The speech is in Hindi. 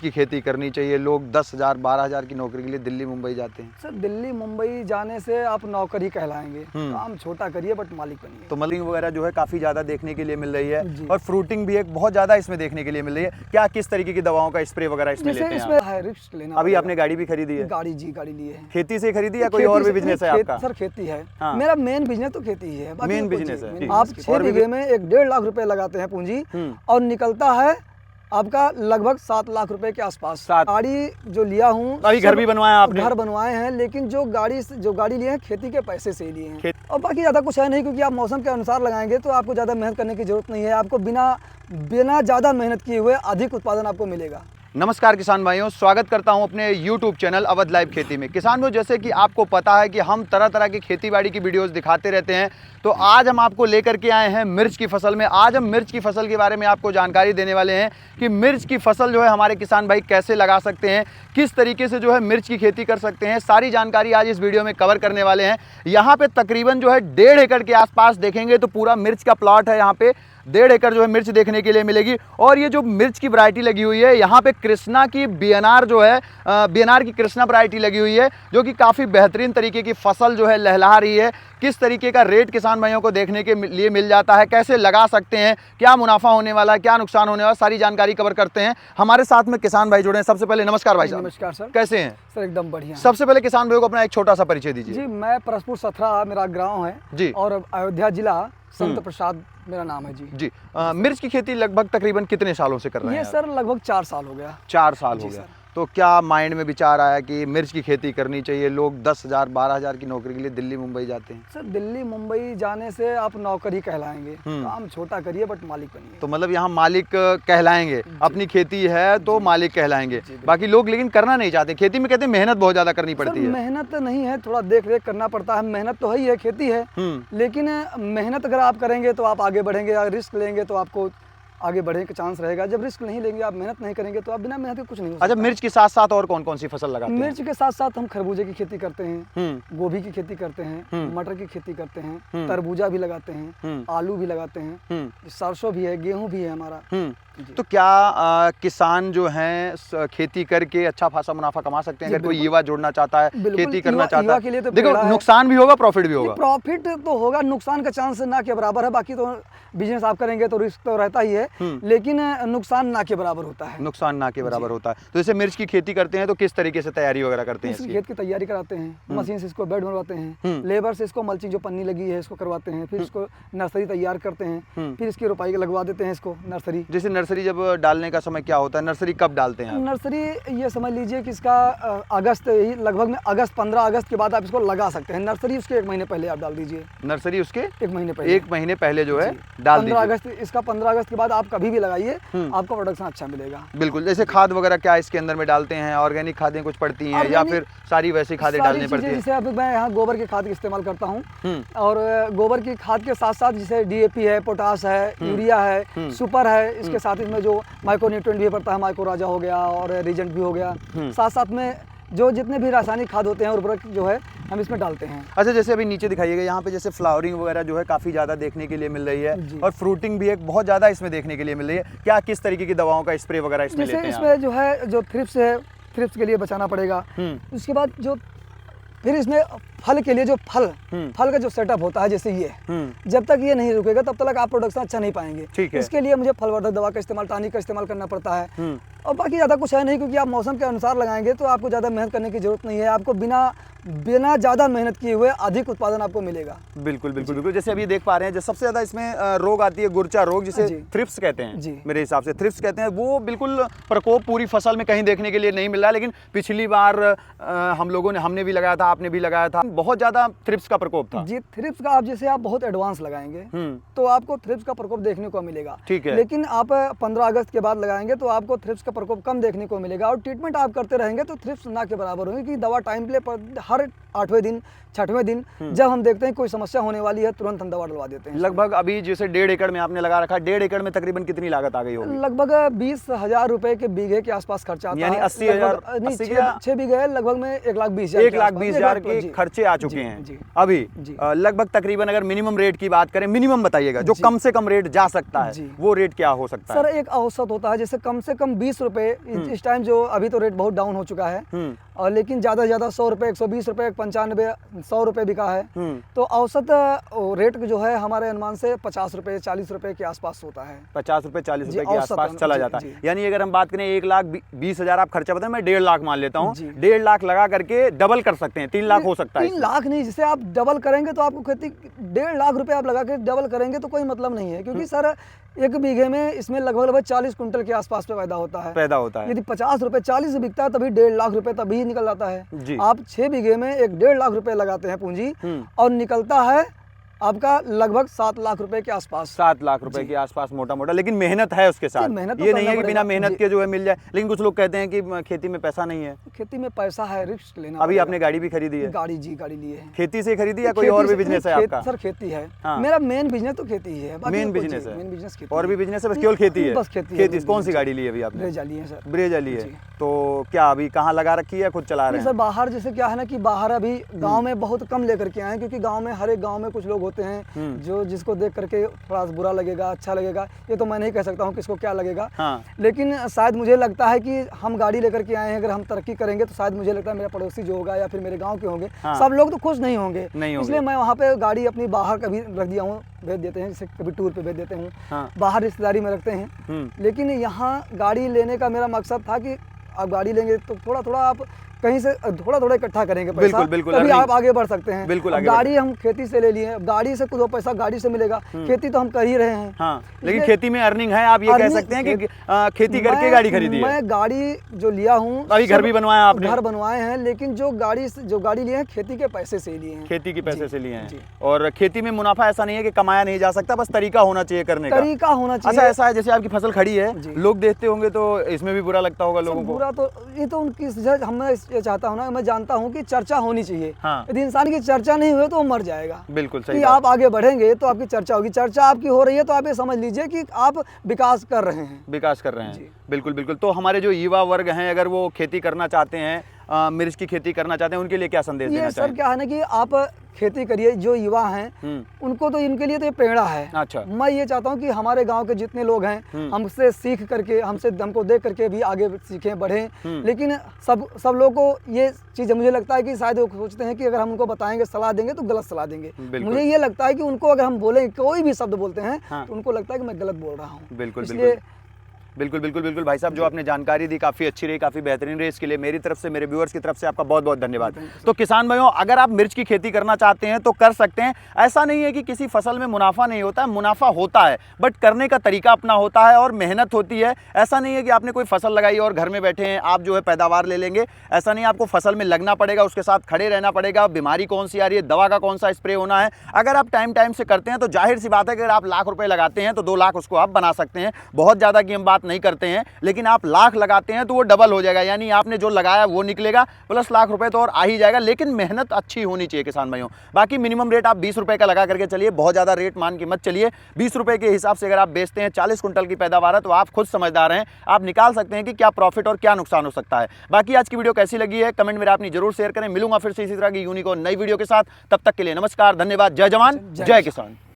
की खेती करनी चाहिए, लोग 10,000 12,000 की नौकरी के लिए दिल्ली मुंबई जाते हैं। सर दिल्ली मुंबई जाने से आप नौकरी कहलाएंगे। काम छोटा करिए बट मालिक बनिए। तो मलिंग वगैरह जो है काफ़ी ज़्यादा देखने के लिए मिल रही है जी। और फ्रूटिंग भी एक बहुत ज़्यादा इसमें देखने के लिए मिल रही है। क्या किस तरीके की दवाओं का स्प्रे वगैरह इसमें जैसे लेते हैं इसमें आप? है रिस्क लेना अभी पड़ेगा। आपने गाड़ी भी खरीदी है? गाड़ी ली है। खेती से खरीदी या कोई खेती और भी से- बिजनेस है नहीं, आपका? सर खेती है। हाँ। मेरा मेन बिजनेस तो खेती ही है। बाकी मेन तो कुछ बिजनेस नहीं। है। आप और 6 भी- बीघे में 1.5 लाख रुपए लगाते हैं पूंजी और निकलता है आपका लगभग 7 लाख रुपए के आसपास। गाड़ी जो लिया हूँ अभी घर भी बनवाया आपने? घर बनवाए हैं, लेकिन जो गाड़ी लिए हैं खेती के पैसे से ही लिए हैं। और बाकी ज़्यादा कुछ है नहीं, क्योंकि आप मौसम के अनुसार लगाएंगे तो आपको ज़्यादा मेहनत करने की जरूरत नहीं है। आपको बिना ज़्यादा मेहनत किए हुए अधिक उत्पादन आपको मिलेगा। नमस्कार किसान भाइयों, स्वागत करता हूं अपने YouTube चैनल अवध लाइव खेती में। किसान भाइयों, जैसे कि आपको पता है कि हम तरह तरह की खेती बाड़ी की वीडियोस दिखाते रहते हैं, तो आज हम आपको लेकर के आए हैं मिर्च की फसल में। आज हम मिर्च की फसल के बारे में आपको जानकारी देने वाले हैं कि मिर्च की फसल जो है हमारे किसान भाई कैसे लगा सकते हैं, किस तरीके से जो है मिर्च की खेती कर सकते हैं। सारी जानकारी आज इस वीडियो में कवर करने वाले हैं। यहाँ पे तकरीबन जो है 1.5 एकड़ के आसपास देखेंगे तो पूरा मिर्च का प्लॉट है। यहाँ पे 1.5 एकड़ जो है मिर्च देखने के लिए मिलेगी। और ये जो मिर्च की वैरायटी लगी हुई है, यहाँ पे कृष्णा की बीएनआर जो है बीएनआर की कृष्णा वैरायटी लगी हुई है, जो कि काफ़ी बेहतरीन तरीके की फसल जो है लहला रही है। किस तरीके का रेट किसान भाइयों को देखने के लिए मिल जाता है, कैसे लगा सकते हैं, क्या मुनाफा होने वाला है, क्या नुकसान होने वाला है, सारी जानकारी कवर करते हैं। हमारे साथ में किसान भाई जुड़े हैं। सबसे पहले नमस्कार भाई साहब। नमस्कार सर। कैसे हैं? सर एकदम बढ़िया। सबसे पहले किसान भाइयों को अपना एक छोटा सा परिचय दीजिए। जी, मैं परसपुर सथरा मेरा गाँव है जी। और अयोध्या जिला संत प्रसाद मेरा नाम है। जी मिर्च की खेती लगभग तकरीबन कितने सालों से कर रहे हैं? ये सर लगभग 4 साल हो गया। 4 साल हो जी गया। सर। तो क्या माइंड में विचार आया कि मिर्च की खेती करनी चाहिए, लोग 10,000 12,000 की नौकरी के लिए दिल्ली मुंबई जाते हैं? सर दिल्ली मुंबई जाने से आप नौकरी कहलाएंगे। काम छोटा करिए बट मालिक बनिए। तो मतलब यहाँ मालिक कहलाएंगे, अपनी खेती है तो मालिक कहलाएंगे। बाकी लोग लेकिन करना नहीं चाहते। खेती में कहते हैं मेहनत बहुत ज्यादा करनी पड़ती है। मेहनत नहीं है, थोड़ा देख रेख करना पड़ता है। मेहनत तो है ही है, खेती है, लेकिन मेहनत अगर आप करेंगे तो आप आगे बढ़ेंगे। अगर रिस्क लेंगे तो आपको आगे बढ़ने का चांस रहेगा। जब रिस्क नहीं लेंगे, आप मेहनत नहीं करेंगे तो आप बिना मेहनत के कुछ नहीं हो सकता। अच्छा, मिर्च के साथ साथ और कौन कौन सी फसल लगाते हैं? मिर्च के साथ साथ हम खरबूजे की खेती करते हैं, गोभी की खेती करते हैं, मटर की खेती करते हैं, तरबूजा भी लगाते हैं, आलू भी लगाते हैं, सरसों भी है, गेहूं भी है हमारा। तो क्या किसान जो हैं खेती करके अच्छा खासा मुनाफा कमा सकते हैं? अगर कोई युवा जुड़ना चाहता है, खेती करना चाहता है, के लिए तो देखो नुकसान भी होगा, प्रॉफिट भी होगा। प्रॉफिट तो होगा, नुकसान का चांस ना के बराबर है। बाकी तो बिजनेस आप करेंगे तो रिस्क तो रहता ही है, लेकिन नुकसान ना के बराबर होता है। नुकसान ना के बराबर होता है। तो जैसे मिर्च की खेती करते हैं तो किस तरीके से तैयारी वगैरह करते हैं? इसकी खेत की तैयारी कराते हैं, मशीन से इसको बेड बनवाते हैं, लेबर से इसको मल्चिंग जो पन्नी लगी है इसको करवाते हैं, फिर इसको नर्सरी तैयार करते हैं, फिर इसकी रोपाई लगवा देते हैं इसको नर्सरी। जैसे नर्सरी जब डालने का समय क्या होता है, नर्सरी कब डालते हैं आप? नर्सरी ये समझ लीजिए कि इसका अगस्त ही लगभग में 15 अगस्त के बाद आप इसको लगा सकते हैं। नर्सरी उसके 1 महीने पहले आप डाल दीजिए। नर्सरी उसके 1 महीने पहले, 1 महीने पहले जो है डाल दीजिए। 15 अगस्त के बाद आप कभी भी लगाइए, आपको प्रोडक्शन अच्छा मिलेगा। बिल्कुल। जैसे खाद वगैरह क्या इसके अंदर में डालते हैं? ऑर्गेनिक खादें कुछ पड़ती हैं या फिर सारी वैसी खादें डालनी पड़ती है? जैसे अभी मैं यहाँ गोबर की खाद का इस्तेमाल करता हूँ, और गोबर की खाद के साथ साथ जैसे DAP है, पोटास है, यूरिया है, सुपर है, इसके साथ इसमें जो माइक्रोन्यूट्रिएंट भी पड़ता है, माइक्रो राजा हो गया और रीजेंट भी हो गया, साथ साथ में जो जितने भी रासायनिक खाद होते हैं उर्वरक जो है हम इसमें डालते हैं। अच्छा, जैसे अभी नीचे दिखाइएगा, यहाँ पे जैसे फ्लावरिंग वगैरह जो है काफ़ी ज़्यादा देखने के लिए मिल रही है और फ्रूटिंग भी एक बहुत ज़्यादा इसमें देखने के लिए मिल रही है। क्या किस तरीके की दवाओं का स्प्रे वगैरह इसमें लेते हैं? इसमें जो है जो थ्रिप्स है, थ्रिप्स के लिए बचाना पड़ेगा। उसके बाद जो फिर इसमें फल के लिए जो फल का जो सेटअप होता है, जैसे ये जब तक ये नहीं रुकेगा तब तक आप प्रोडक्शन अच्छा नहीं पाएंगे। ठीक है। इसके लिए मुझे फलवर्धक दवा का इस्तेमाल, टानिक का इस्तेमाल करना पड़ता है। और बाकी ज़्यादा कुछ है नहीं, क्योंकि आप मौसम के अनुसार लगाएंगे तो आपको ज़्यादा मेहनत करने की जरूरत नहीं है। आपको बिना ज़्यादा मेहनत किए हुए अधिक उत्पादन आपको मिलेगा। बिल्कुल बिल्कुल बिल्कुल। जैसे अभी देख पा रहे हैं, जो सबसे ज़्यादा इसमें रोग आती है गुर्चा रोग, जिसे थ्रिप्स कहते हैं। मेरे हिसाब से थ्रिप्स कहते हैं। वो बिल्कुल प्रकोप पूरी फसल में कहीं देखने के लिए नहीं मिल रहा, लेकिन पिछली बार हमने भी लगाया था, आपने भी लगाया था, बहुत ज़्यादा थ्रिप्स का प्रकोप था। जी, थ्रिप्स का आप जैसे आप बहुत एडवांस लगाएंगे तो आपको थ्रिप्स का प्रकोप देखने को मिलेगा। ठीक है। लेकिन आप 15 अगस्त के बाद लगाएंगे तो आपको थ्रिप्स का प्रकोप कम देखने को मिलेगा, और ट्रीटमेंट आप करते रहेंगे तो थ्रिप्स ना के बराबर होगी। कि दवा टाइम पे हर 8वें दिन 6वें दिन जब हम देखते हैं कोई समस्या होने वाली है, तुरंत हम दवा डलवा देते हैं। लगभग अभी जैसे 1.5 एकड़ में आपने लगा रखा, 1.5 एकड़ में तकरीबन कितनी लागत आ गई होगी? लगभग 20,000 रुपए के बीघे के आसपास खर्चा आता है। यानी 80,000 6 बीघे है, लगभग में 1,20,000 1,20,000 के खर्चे नीचे आ चुके हैं जी। अभी जी। लगभग तकरीबन अगर मिनिमम रेट की बात करें, मिनिमम बताइएगा जो कम से कम रेट जा सकता है, जी। वो रेट क्या हो सकता है? सर एक औसत होता है, जैसे कम से कम 20 रुपए इस टाइम, जो अभी तो रेट बहुत डाउन हो चुका है, और लेकिन ज़्यादा से ज़्यादा 100 रुपये, 120 रुपये, 95, 100 रुपये बिका है। तो औसत रेट जो है हमारे अनुमान से 50 रुपये, 40 रुपये के आसपास होता है। 50 रुपये 40 जी, रुपये के औसतन, आसपास चला जी, जाता जी। है। यानी अगर हम बात करें 1,20,000 आप खर्चा बताएं, मैं 1.5 लाख मान लेता हूँ, जी। 1.5 लाख लगा करके डबल कर सकते हैं, 3 लाख हो सकता है 3 इसमें। लाख नहीं, जिसे आप डबल करेंगे तो आपको खेती 1.5 लाख रुपए आप लगा के डबल करेंगे तो कोई मतलब नहीं है, क्योंकि सर एक बीघे में इसमें लगभग 40 कुंटल के आसपास पे पैदा होता है। यदि 50 रुपए 40 से बिकता है तभी 1.5 लाख रुपए तभी निकल जाता है। आप 6 बीघे में 1.5 लाख रुपए लगाते हैं पूंजी, और निकलता है आपका लगभग 7 लाख रुपए के आसपास। 7 लाख रुपए के आसपास मोटा मोटा, लेकिन मेहनत है उसके साथ। मेहनत तो ये नहीं है कि करना बिना पड़ेगा। मेहनत के जो है मिल जाए, लेकिन कुछ लोग कहते हैं कि खेती में पैसा नहीं है। खेती में पैसा है, रिस्क लेना अभी पड़ेगा। आपने गाड़ी भी खरीदी है? गाड़ी लिए है। खेती से खरीदी या कोई और भी बिजनेस है आपका? सर खेती है। हाँ। मेरा मेन बिजनेस तो खेती ही है। मेन बिजनेस है? मेन बिजनेस खेती और भी बिजनेस है, बस केवल खेती है? बस खेती। कौन सी गाड़ी ली है अभी आपने? ब्रेजा ली है सर। ब्रेजा ली है। तो क्या अभी कहाँ लगा रखी है, खुद चला रहे सर हैं? बाहर जैसे क्या है ना कि बाहर अभी गांव में बहुत कम लेकर के आए हैं, क्योंकि गांव में हर एक गांव में कुछ लोग होते हैं जो जिसको देख करके थोड़ा बुरा लगेगा, अच्छा लगेगा, ये तो मैं नहीं कह सकता हूँ किसको क्या लगेगा। हाँ। लेकिन शायद मुझे लगता है कि हम गाड़ी लेकर के आए हैं, अगर हम तरक्की करेंगे तो शायद मुझे लगता है मेरा पड़ोसी जो होगा या फिर मेरे गाँव के होंगे, हाँ। सब लोग तो खुश नहीं होंगे। नहीं होंगे। इसलिए मैं वहाँ पे गाड़ी अपनी बाहर कभी रख दिया हूँ, भेज देते हैं, जैसे कभी टूर पे भेज देते हूँ। हाँ। बाहर रिश्तेदारी में रखते हैं। लेकिन यहाँ गाड़ी लेने का मेरा मकसद था कि आप गाड़ी लेंगे तो थोड़ा थोड़ा आप कहीं से थोड़ा इकट्ठा करेंगे पैसा, बिल्कुल, तभी आप आगे बढ़ सकते हैं। बिल्कुल, अब आगे गाड़ी हम खेती से ले लिए, गाड़ी से कुछ पैसा गाड़ी से मिलेगा, खेती तो हम कर ही रहे हैं। हाँ, लेकिन खेती में अर्निंग है, आप ये कह सकते हैं कि खेती करके गाड़ी खरीदी है? मैं गाड़ी जो लिया हूँ, अभी घर भी बनवाया आपने? घर बनवाए हैं, लेकिन जो गाड़ी लिए हैं खेती के पैसे से लिए हैं। खेती के पैसे से लिए हैं। और खेती में मुनाफा ऐसा नहीं है कि कमाया नहीं जा सकता, बस तरीका होना चाहिए करने का। तरीका होना चाहिए। अच्छा, ऐसा है जैसे आपकी फसल खड़ी है, लोग देखते होंगे तो इसमें भी बुरा लगता होगा लोगों को? बुरा तो ये तो उनकी, मैं ये चाहता हूँ ना, मैं जानता हूँ कि चर्चा होनी चाहिए। हाँ। यदि इंसान की चर्चा नहीं हुई तो वो मर जाएगा। बिल्कुल सही कि आप आगे बढ़ेंगे तो आपकी चर्चा होगी, चर्चा आपकी हो रही है तो आप ये समझ लीजिए कि आप विकास कर रहे हैं। विकास कर रहे हैं, बिल्कुल बिल्कुल। तो हमारे जो युवा वर्ग हैं, अगर वो खेती करना चाहते हैं, मिर्च की खेती करना चाहते हैं, उनके लिए क्या संदेश देना चाहिए? सर क्या है ना कि आप खेती करिए, जो युवा हैं उनको तो, इनके लिए तो ये प्रेरणा है। अच्छा। मैं ये चाहता हूँ कि हमारे गांव के जितने लोग हैं हमसे सीख करके, हमको देख करके भी आगे सीखें, बढ़ें। लेकिन सब लोगों को ये चीज़ मुझे लगता है कि शायद वो सोचते हैं कि अगर हम उनको बताएंगे, सलाह देंगे तो गलत सलाह देंगे। मुझे ये लगता है कि उनको अगर हम बोलेंगे, कोई भी शब्द बोलते हैं तो उनको लगता है कि मैं गलत बोल रहा हूँ। बिल्कुल भाई साहब, जो आपने जानकारी दी काफ़ी अच्छी रही, काफ़ी बेहतरीन रही। इसके लिए मेरी तरफ से, मेरे व्यूअर्स की तरफ से आपका बहुत बहुत धन्यवाद। तो किसान भाइयों, अगर आप मिर्च की खेती करना चाहते हैं तो कर सकते हैं। ऐसा नहीं है कि किसी फसल में मुनाफा नहीं होता है, मुनाफा होता है, बट करने का तरीका अपना होता है और मेहनत होती है। ऐसा नहीं है कि आपने कोई फसल लगाई और घर में बैठे हैं आप जो है पैदावार ले लेंगे, ऐसा नहीं। आपको फसल में लगना पड़ेगा, उसके साथ खड़े रहना पड़ेगा, बीमारी कौन सी आ रही है, दवा का कौन सा स्प्रे होना है। अगर आप टाइम से करते हैं तो जाहिर सी बात है कि अगर आप लाख रुपए लगाते हैं तो 2 लाख उसको आप बना सकते हैं। बहुत ज़्यादा की हम बात नहीं करते हैं, लेकिन आप लाख लगाते हैं तो वो डबल हो जाएगा, यानी आपने जो लगाया वो निकलेगा, प्लस लाख रुपए तो और आ ही जाएगा। लेकिन मेहनत अच्छी होनी चाहिए किसान भाइयों। बाकी मिनिमम रेट आप 20 रुपए का लगा करके चलिए, बहुत ज़्यादा रेट मान के मत चलिए। 20 रुपए के हिसाब से अगर आप बेचते हैं, 40 कुंटल की पैदावार है, तो आप खुद समझदार हैं, आप निकाल सकते हैं कि क्या प्रॉफिट और क्या नुकसान हो सकता है। बाकी आज की वीडियो कैसी लगी है कमेंट में अपनी जरूर शेयर करें। मिलूंगा फिर से इसी तरह की यूनिक और नई वीडियो के साथ, तब तक के लिए नमस्कार, धन्यवाद, जय जवान जय किसान।